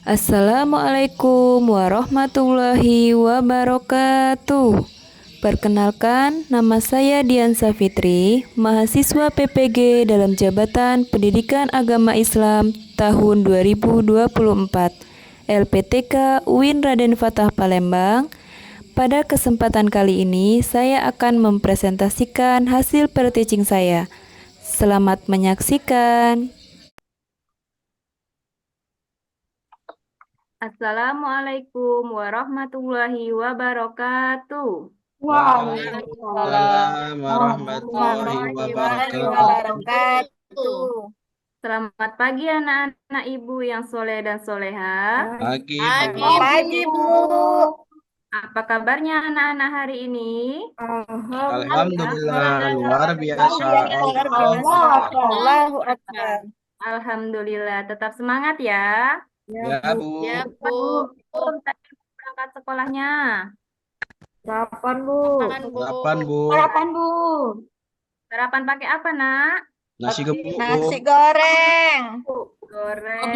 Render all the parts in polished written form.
Assalamualaikum warahmatullahi wabarakatuh. Perkenalkan, nama saya Diansa Fitri, mahasiswa PPG dalam Jabatan Pendidikan Agama Islam tahun 2024, LPTK UIN Raden Fatah Palembang. Pada kesempatan kali ini, saya akan mempresentasikan hasil per-teaching saya. Selamat menyaksikan. Assalamualaikum warahmatullahi wabarakatuh. Waalaikumsalam warahmatullahi Warahmatullahi wabarakatuh. wabarakatuh. Selamat pagi anak-anak ibu yang soleh dan soleha. Pagi, Pagi, Bu. pagi, Bu. Apa kabarnya anak-anak hari ini? Alhamdulillah, luar biasa. Luar Allahu biasa. Akbar. Allahu Akbar. Alhamdulillah, tetap semangat ya. Ya, Bu. Ya, Bu. Belum tadi berangkat sekolahnya. Kapan, Bu? Sarapan, Bu. Sarapan pakai apa, Nak? Nasi gemuk, Bu. Nasi goreng. Goreng.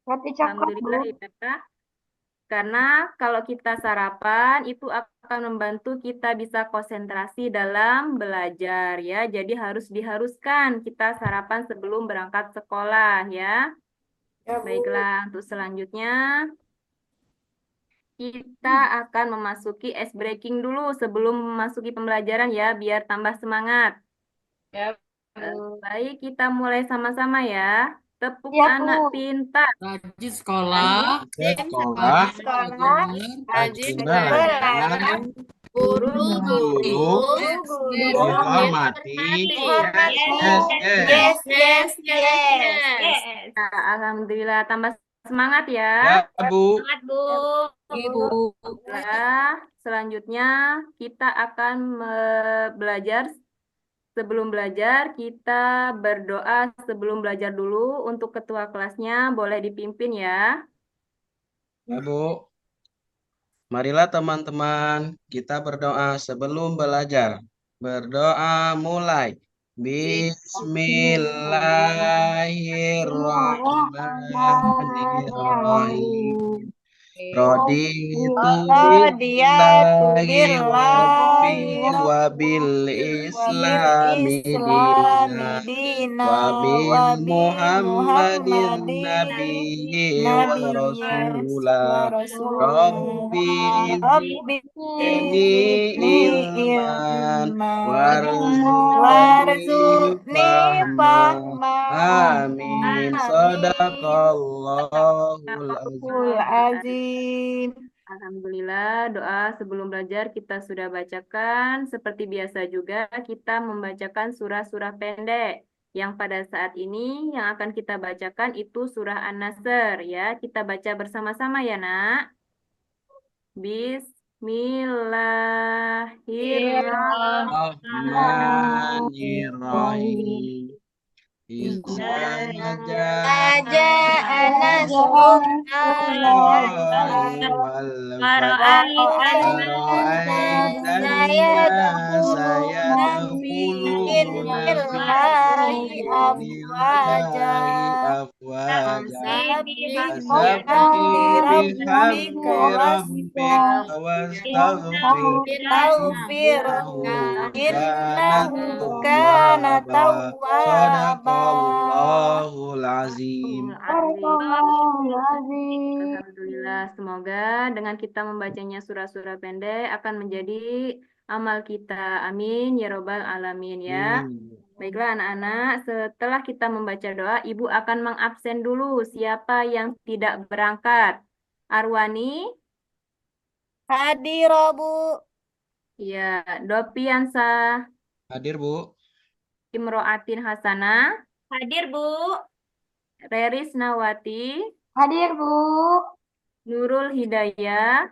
Roti Alhamdulillah ya. Karena kalau kita sarapan itu akan membantu kita bisa konsentrasi dalam belajar ya. Jadi harus diharuskan kita sarapan sebelum berangkat sekolah ya. Baiklah, untuk selanjutnya kita akan memasuki ice breaking dulu sebelum memasuki pembelajaran ya, biar tambah semangat. Ya, Baik, kita mulai sama-sama ya. Tepuk Ya, Bu. anak pintar. Rajin sekolah, Sekolah, Sekolah, rajin belajar, guru, dihormati. Yes, yes. yes. Nah, alhamdulillah, tambah semangat ya. Ya, Bu. Ibu. Nah, selanjutnya kita akan belajar. Sebelum belajar, kita berdoa sebelum belajar dulu. Untuk ketua kelasnya boleh dipimpin ya. Ya, Bu. Marilah teman-teman, kita berdoa sebelum belajar. Berdoa mulai. Bismillahirrahmanirrahim. Raditu billahi wa bil islami dina wa bin muhammadin nabiyyi wa rasulah. Rabbi zidni ilman warzuqni fahma. Amin. Sadaqallahul azim. Alhamdulillah, doa sebelum belajar kita sudah bacakan. Seperti biasa juga kita membacakan surah-surah pendek. Yang pada saat ini yang akan kita bacakan itu surah An-Nasr ya. Kita baca bersama-sama ya, Nak. Bismillahirrahmanirrahim. Aja anasrun saya Sadaqallahul azim. Alhamdulillah, semoga dengan kita membacanya surah-surah pendek akan menjadi amal kita. Amin ya robbal alamin ya. Baiklah anak-anak, setelah kita membaca doa, Ibu akan mengabsen dulu siapa yang tidak berangkat. Arwani, hadir, Bu. ya, Dopiansa, Hadir, Bu. Imroatin Hasanah, Hadir, Bu. Reris Nawati, Hadir, Bu. Nurul Hidayah,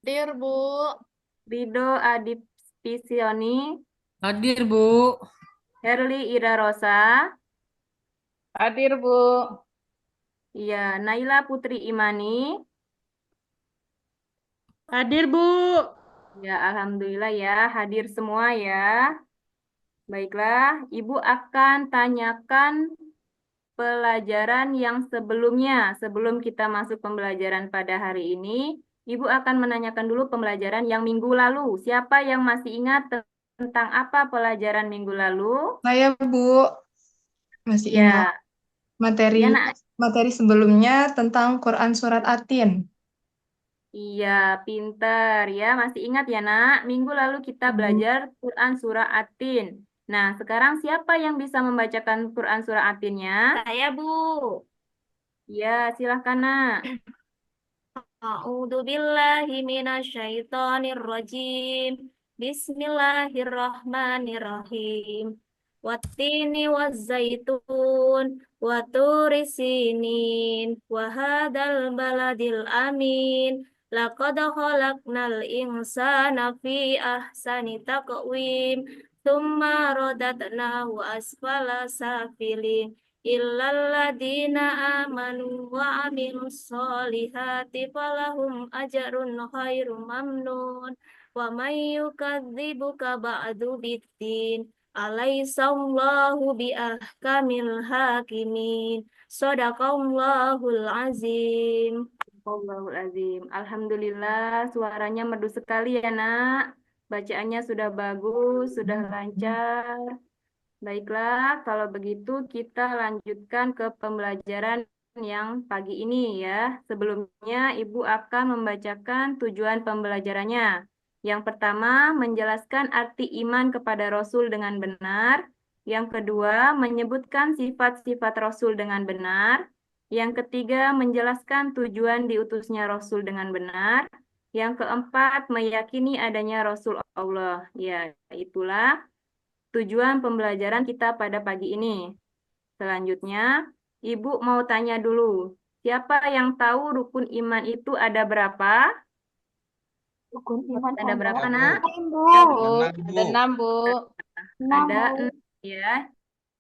Hadir, Bu. Rido Adip Spisioni, Hadir, Bu. Herli Ira Rosa, Hadir, Bu. ya, Naila Putri Imani, Hadir, Bu. ya, alhamdulillah ya, hadir semua ya. Baiklah, Ibu akan tanyakan pelajaran yang sebelumnya. Sebelum kita masuk pembelajaran pada hari ini, Ibu akan menanyakan dulu pembelajaran yang minggu lalu. Siapa yang masih ingat tentang apa pelajaran minggu lalu? Saya, Bu, masih ingat Ya, materi ya nak. materi sebelumnya tentang Quran Surat Atin. Iya, pinter ya. Masih ingat ya nak? Minggu lalu kita belajar Quran Surah Atin. Nah, sekarang siapa yang bisa membacakan Quran Surah Atinnya? Saya, Bu. Ya, silahkan nak. A'udzu billahi minasyaitonir rajim. Bismillahirrahmanirrahim. Wattini wazzaitun wa turi sinin wa hadzal baladil amin. Laqad khalaqnal insana fi ahsani taqwim. Tsumma radatnahu asfala safilin. Illalladzina amanu wa amilus solihati falahum ajrun khairu mamnun wa may yukadzibuka ba'du biddin alaisallahu biahkamil hakimin sadaqallahul azim. Allahul Azim. Alhamdulillah, suaranya merdu sekali ya nak. Bacaannya sudah bagus, sudah lancar. Baiklah, kalau begitu kita lanjutkan ke pembelajaran yang pagi ini ya. Sebelumnya Ibu akan membacakan tujuan pembelajarannya. Yang pertama, menjelaskan arti iman kepada Rasul dengan benar. Yang kedua, menyebutkan sifat-sifat Rasul dengan benar. Yang ketiga, menjelaskan tujuan diutusnya Rasul dengan benar. Yang keempat, meyakini adanya Rasul Allah. Ya, itulah tujuan pembelajaran kita pada pagi ini. Selanjutnya, Ibu mau tanya dulu, siapa yang tahu rukun iman itu ada berapa? Rukun iman Ada berapa, Ya, Bu. nak? Ada 6, Bu. Ada 6 ya.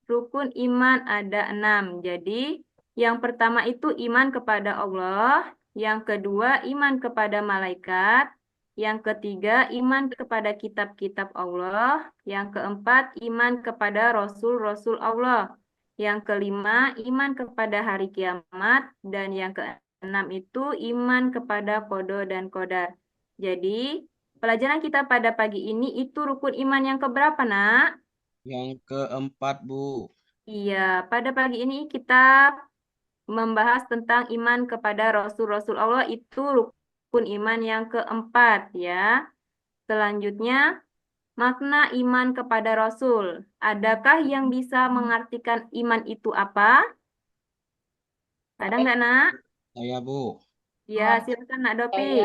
Rukun iman ada 6. Jadi, yang pertama itu iman kepada Allah, yang kedua iman kepada malaikat, yang ketiga iman kepada kitab-kitab Allah, yang keempat iman kepada rasul-rasul Allah, yang kelima iman kepada hari kiamat, dan yang keenam itu iman kepada qada dan qadar. Jadi, pelajaran kita pada pagi ini itu rukun iman yang keberapa, nak? Yang keempat, Bu. Iya, pada pagi ini kita membahas tentang iman kepada Rasul-Rasul Allah, itu rukun iman yang keempat ya. Selanjutnya, makna iman kepada Rasul. Adakah yang bisa mengartikan iman itu apa? Ada nggak, nak? Saya, Bu. Ya, silakan nak Dopi.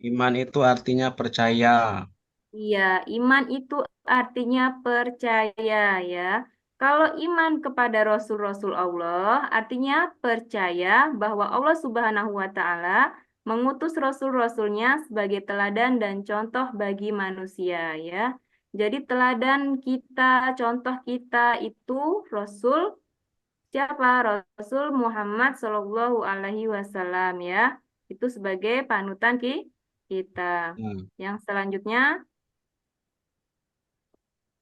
Iman itu artinya percaya. Iya, iman itu artinya percaya ya. Kalau iman kepada Rasul-Rasul Allah, artinya percaya bahwa Allah Subhanahu wa Ta'ala mengutus Rasul-Rasulnya sebagai teladan dan contoh bagi manusia ya. Jadi teladan kita, contoh kita itu Rasul siapa? Rasul Muhammad Shallallahu Alaihi Wasallam ya. Itu sebagai panutan kita. Nah, Yang selanjutnya,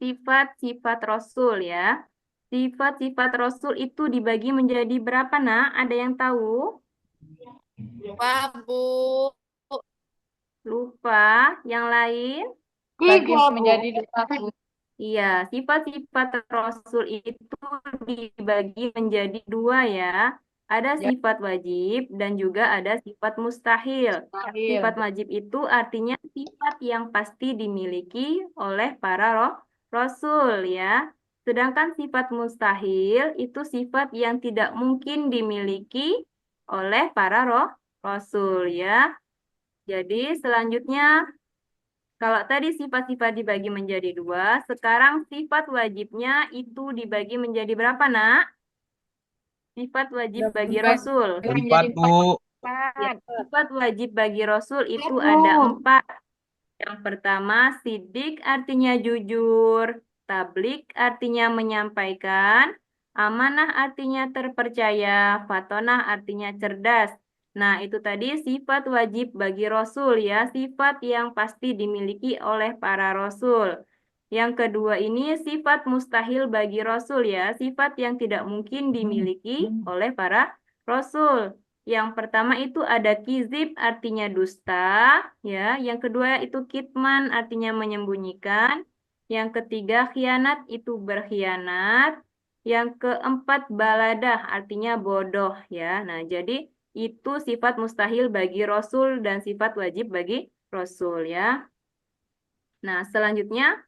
sifat-sifat Rasul ya. Sifat-sifat Rasul itu dibagi menjadi berapa, nak? Ada yang tahu? Bu. Lupa. Yang lain? Bagi menjadi 2, Bu. Iya, sifat-sifat Rasul itu dibagi menjadi 2 ya. Ada Ya. sifat wajib dan juga ada sifat mustahil. Sifat wajib itu artinya sifat yang pasti dimiliki oleh para Rasul ya. Sedangkan sifat mustahil itu sifat yang tidak mungkin dimiliki oleh para Rasul ya. Jadi selanjutnya, kalau tadi sifat-sifat dibagi menjadi 2, sekarang sifat wajibnya itu dibagi menjadi berapa, nak? Sifat wajib bagi Rasul. 4, Bu. Ya, sifat wajib bagi Rasul itu ada 4. Yang pertama, sidik artinya jujur, tablik artinya menyampaikan, amanah artinya terpercaya, fatonah artinya cerdas. Nah, itu tadi sifat wajib bagi Rasul ya, sifat yang pasti dimiliki oleh para Rasul. Yang kedua ini sifat mustahil bagi Rasul ya, sifat yang tidak mungkin dimiliki oleh para Rasul. Yang pertama itu ada kizib artinya dusta, ya. Yang kedua itu kitman artinya menyembunyikan. Yang ketiga khianat itu berkhianat. Yang keempat baladah artinya bodoh ya. Nah, jadi itu sifat mustahil bagi Rasul dan sifat wajib bagi Rasul ya. Nah, selanjutnya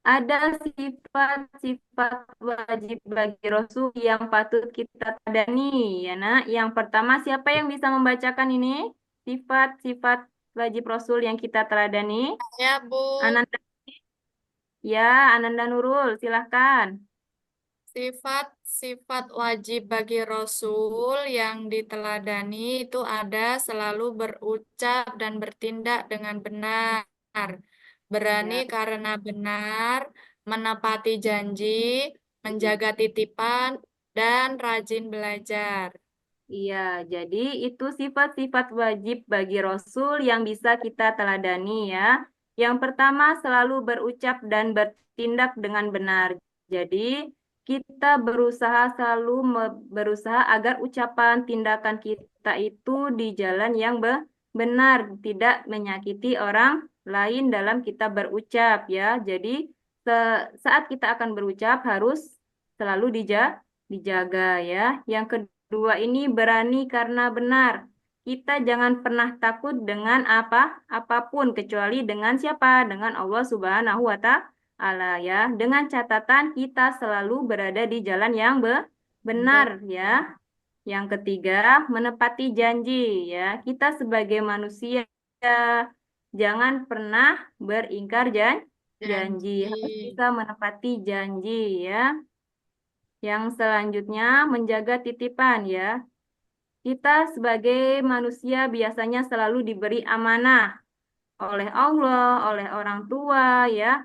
ada sifat-sifat wajib bagi Rasul yang patut kita tadani ya nak. Yang pertama siapa yang bisa membacakan ini? Sifat-sifat wajib Rasul yang kita teladani. Ya, Bu. Ananda, ya, Ananda Nurul, silahkan. Sifat-sifat wajib bagi Rasul yang diteladani itu ada selalu berucap dan bertindak dengan benar, berani Ya. karena benar, menepati janji, menjaga titipan, dan rajin belajar. Iya, jadi itu sifat-sifat wajib bagi Rasul yang bisa kita teladani ya. Yang pertama selalu berucap dan bertindak dengan benar. Jadi kita berusaha agar ucapan tindakan kita itu di jalan yang benar, tidak menyakiti orang lain dalam kita berucap ya. Jadi saat kita akan berucap harus selalu dijaga ya. Yang kedua ini berani karena benar. Kita jangan pernah takut dengan apapun kecuali dengan siapa? Dengan Allah Subhanahu wa Ta'ala ya. Dengan catatan kita selalu berada di jalan yang benar ya. Yang ketiga, menepati janji ya. Kita sebagai manusia jangan pernah beringkar janji. Harus bisa menepati janji ya. Yang selanjutnya menjaga titipan ya. Kita sebagai manusia biasanya selalu diberi amanah oleh Allah, oleh orang tua ya.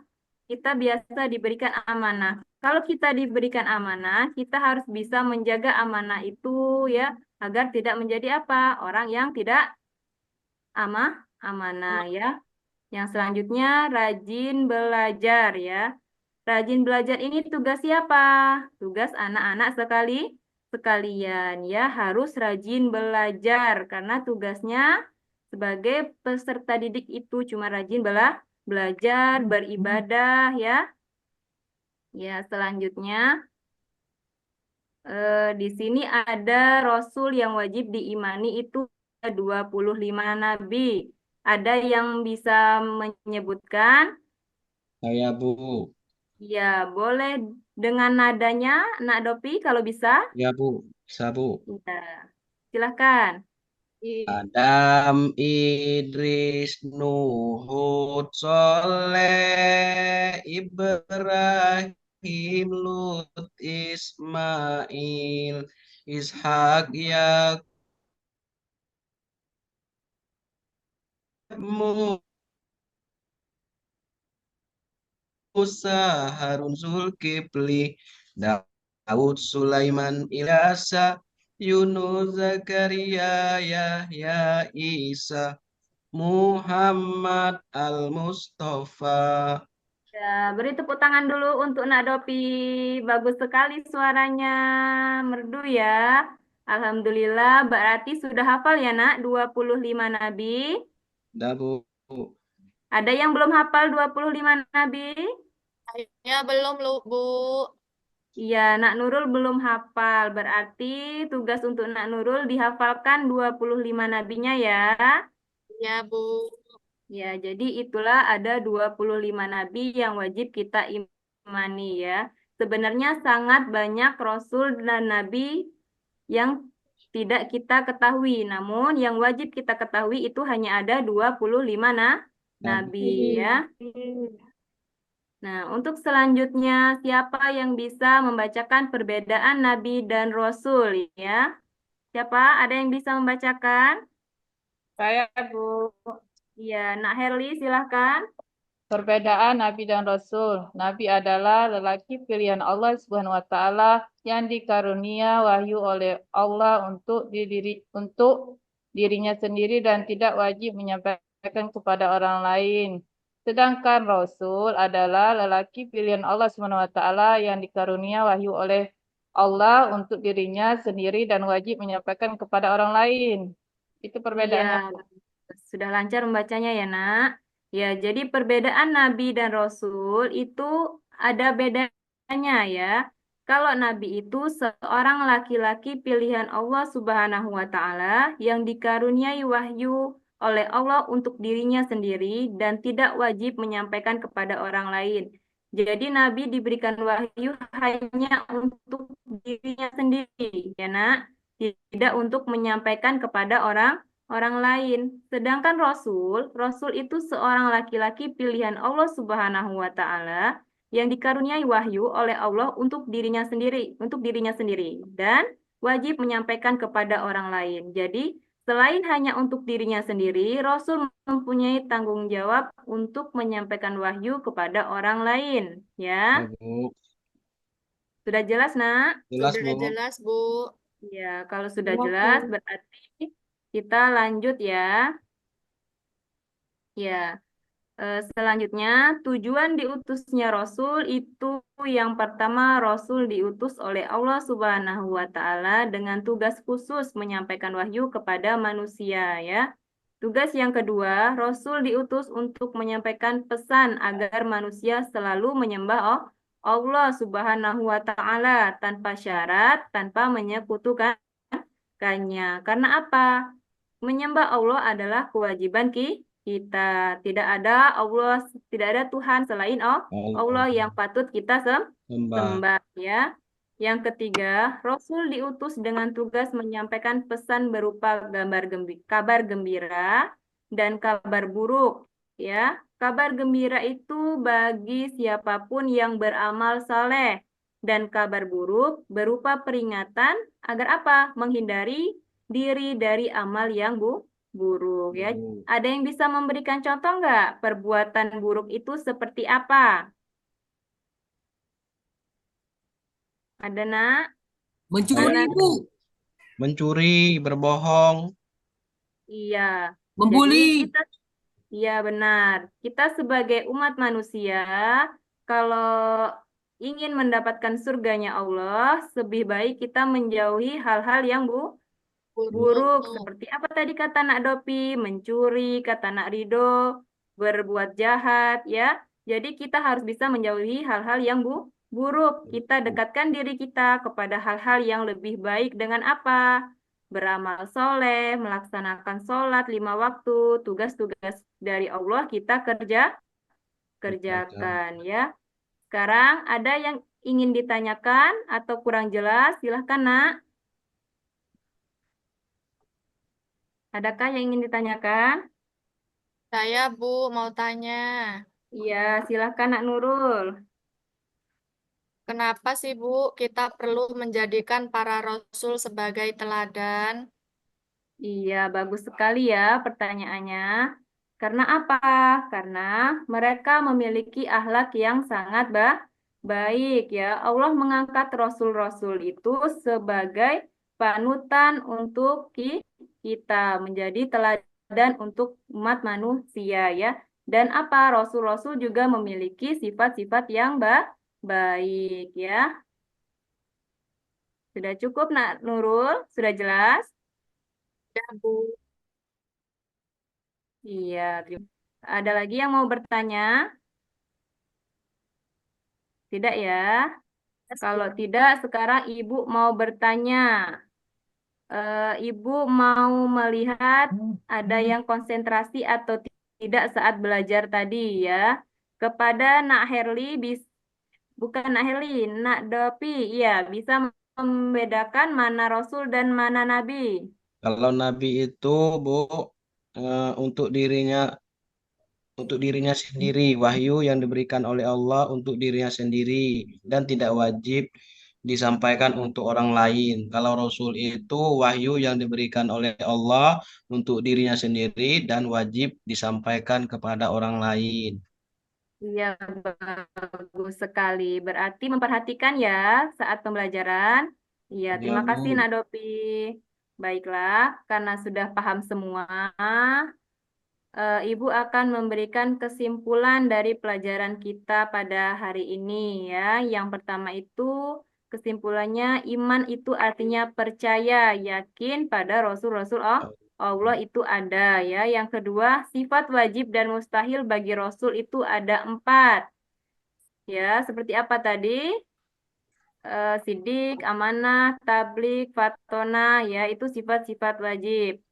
Kita biasa diberikan amanah. Kalau kita diberikan amanah, kita harus bisa menjaga amanah itu ya agar tidak menjadi apa? Orang yang tidak amanah ya. Yang selanjutnya rajin belajar ya. Rajin belajar ini tugas siapa? Tugas anak-anak sekalian ya, harus rajin belajar karena tugasnya sebagai peserta didik itu cuma rajin belajar, beribadah ya. Ya, selanjutnya di sini ada Rasul yang wajib diimani itu 25 nabi. Ada yang bisa menyebutkan? Saya, Bu. Ya, boleh dengan nadanya, Nak Dopi, kalau bisa. Ya, Bu. Bisa, Bu. Ya, silahkan. Adam, Idris, Nuh, Hud, Soleh, Ibrahim, Lut, Ismail, Ishak, Yakub, Musa, Harun, Zulkifli, Daud, Sulaiman, Ilyasa, Yunus, Zakaria, Yahya, Isa, Muhammad, Al-Mustafa. Ya, beri tepuk tangan dulu untuk Nak Dopi. Bagus sekali suaranya, merdu ya. Alhamdulillah, berarti sudah hafal ya Nak, 25 nabi. Dah, Bu. Ada yang belum hafal 25 nabi? Ya, belum, Bu. Iya, Nak Nurul belum hafal. Berarti tugas untuk Nak Nurul dihafalkan 25 nabinya ya. Ya, Bu. Ya, jadi itulah ada 25 nabi yang wajib kita imani ya. Sebenarnya sangat banyak rasul dan nabi yang tidak kita ketahui. Namun yang wajib kita ketahui itu hanya ada 25 nabi ya. Nah, untuk selanjutnya siapa yang bisa membacakan perbedaan nabi dan rasul ya? Siapa? Ada yang bisa membacakan? Saya, Bu. Iya, Nak Herli silahkan. Perbedaan Nabi dan Rasul. Nabi adalah lelaki pilihan Allah Subhanahu wa taala yang dikarunia wahyu oleh Allah untuk dirinya sendiri dan tidak wajib menyampaikan kepada orang lain. Sedangkan Rasul adalah lelaki pilihan Allah SWT yang dikarunia wahyu oleh Allah untuk dirinya sendiri dan wajib menyampaikan kepada orang lain. Itu Iya, perbedaannya. sudah lancar membacanya ya, Nak. Ya, jadi perbedaan Nabi dan Rasul itu ada bedanya ya. Kalau Nabi itu seorang laki-laki pilihan Allah Subhanahu wa Ta'ala yang dikaruniai wahyu oleh Allah untuk dirinya sendiri dan tidak wajib menyampaikan kepada orang lain. Jadi Nabi diberikan wahyu hanya untuk dirinya sendiri, ya Nak. Tidak untuk menyampaikan kepada orang lain. Sedangkan Rasul itu seorang laki-laki pilihan Allah Subhanahu wa Ta'ala yang dikaruniai wahyu oleh Allah untuk dirinya sendiri dan wajib menyampaikan kepada orang lain. Jadi, selain hanya untuk dirinya sendiri, Rasul mempunyai tanggung jawab untuk menyampaikan wahyu kepada orang lain, Ya, ya. Bu. Sudah jelas, Nak? Jelas, Sudah Bu. jelas, Bu. Ya, kalau sudah Iya, jelas Bu. berarti kita lanjut ya. Ya, selanjutnya tujuan diutusnya Rasul itu yang pertama Rasul diutus oleh Allah Subhanahu wa Ta'ala dengan tugas khusus menyampaikan wahyu kepada manusia ya. Tugas yang kedua, Rasul diutus untuk menyampaikan pesan agar manusia selalu menyembah Allah Subhanahu wa Ta'ala tanpa syarat, tanpa menyekutukannya. Karena apa? Menyembah Allah adalah kewajiban kita. Tidak ada Tuhan selain Allah yang patut kita Sembah. sembah ya. Yang ketiga, Rasul diutus dengan tugas menyampaikan pesan berupa kabar gembira dan kabar buruk ya. Kabar gembira itu bagi siapapun yang beramal saleh dan kabar buruk berupa peringatan agar apa? Menghindari diri dari amal yang buruk ya. Bu. Ada yang bisa memberikan contoh nggak? Perbuatan buruk itu seperti apa? Ada, Nak? Mencuri, Mana? Bu. Mencuri, berbohong. Iya. Jadi Membuli. iya benar. Kita sebagai umat manusia, kalau ingin mendapatkan surganya Allah, lebih baik kita menjauhi hal-hal yang buruk. Seperti apa tadi kata Nak Dopi? Mencuri, kata Nak Rido, berbuat jahat, ya. Jadi kita harus bisa menjauhi hal-hal yang buruk. Kita dekatkan diri kita kepada hal-hal yang lebih baik dengan apa? Beramal soleh, melaksanakan sholat 5 waktu, tugas-tugas dari Allah kita kerjakan ya. Sekarang ada yang ingin ditanyakan atau kurang jelas? Silahkan, Nak. Adakah yang ingin ditanyakan? Saya, Bu, mau tanya. Iya, silahkan Nak Nurul. Kenapa sih, Bu, kita perlu menjadikan para rasul sebagai teladan? Iya, bagus sekali ya pertanyaannya. Karena apa? Karena mereka memiliki akhlak yang sangat baik ya. Allah mengangkat rasul-rasul itu sebagai panutan untuk kita, menjadi teladan untuk umat manusia ya. Dan apa? Rasul-rasul juga memiliki sifat-sifat yang baik ya. Sudah cukup Nak Nurul? Sudah jelas? Ya, Bu. Iya, ada lagi yang mau bertanya? Tidak ya? Kalau tidak, sekarang Ibu mau bertanya. Ibu mau melihat ada yang konsentrasi atau tidak saat belajar tadi ya. Kepada Nak Herli, bukan Nak Herli, Nak Dopi, iya bisa membedakan mana Rasul dan mana Nabi. Kalau Nabi itu, Bu, untuk dirinya sendiri, wahyu yang diberikan oleh Allah untuk dirinya sendiri dan tidak wajib disampaikan untuk orang lain. Kalau Rasul itu wahyu yang diberikan oleh Allah untuk dirinya sendiri dan wajib disampaikan kepada orang lain. Iya, bagus sekali. Berarti memperhatikan ya saat pembelajaran. Iya, Ya, terima kasih Bu. Nak Dopi. Baiklah, karena sudah paham semua, Ibu akan memberikan kesimpulan dari pelajaran kita pada hari ini ya. Yang pertama itu kesimpulannya iman itu artinya percaya, yakin pada Rasul-Rasul Allah itu ada ya. Yang kedua, sifat wajib dan mustahil bagi Rasul itu ada 4. Ya, seperti apa tadi? Sidik, amanah, tablik, fatona, ya itu sifat-sifat wajib.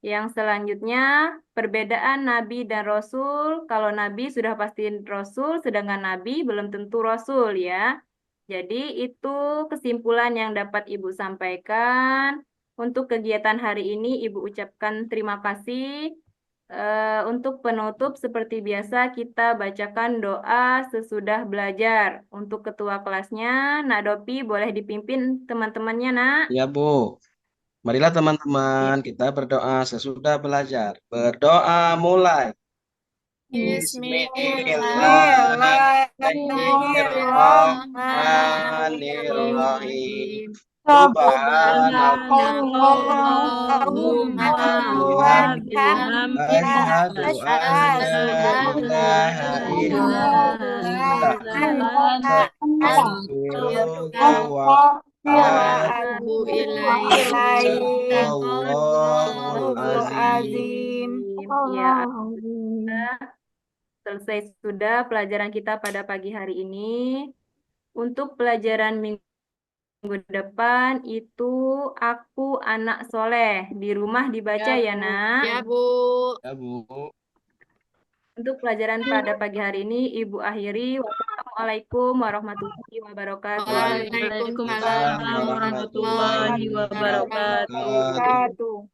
Yang selanjutnya, perbedaan Nabi dan Rasul. Kalau Nabi sudah pasti Rasul, sedangkan Nabi belum tentu Rasul ya. Jadi itu kesimpulan yang dapat Ibu sampaikan. Untuk kegiatan hari ini, Ibu ucapkan terima kasih. Untuk penutup, seperti biasa, kita bacakan doa sesudah belajar. Untuk ketua kelasnya, Nak Dopi boleh dipimpin teman-temannya, Nak. Ya, Bu. Marilah teman-teman kita berdoa sesudah belajar. Berdoa mulai. Bismillahirrahmanirrahim. Subhanallahumma wa bihamdika Asyhadu an la ilaha illallah. Astaghfiruka wa atubu ilaik. Allahul azim. Ya, selesai sudah pelajaran kita pada pagi hari ini. Untuk pelajaran minggu depan itu aku anak soleh. Di rumah dibaca ya, Nak. Ya, Bu. Ya, Bu. Untuk pelajaran pada pagi hari ini, Ibu akhiri. Wassalamualaikum warahmatullahi wabarakatuh. Waalaikumsalam warahmatullahi wabarakatuh.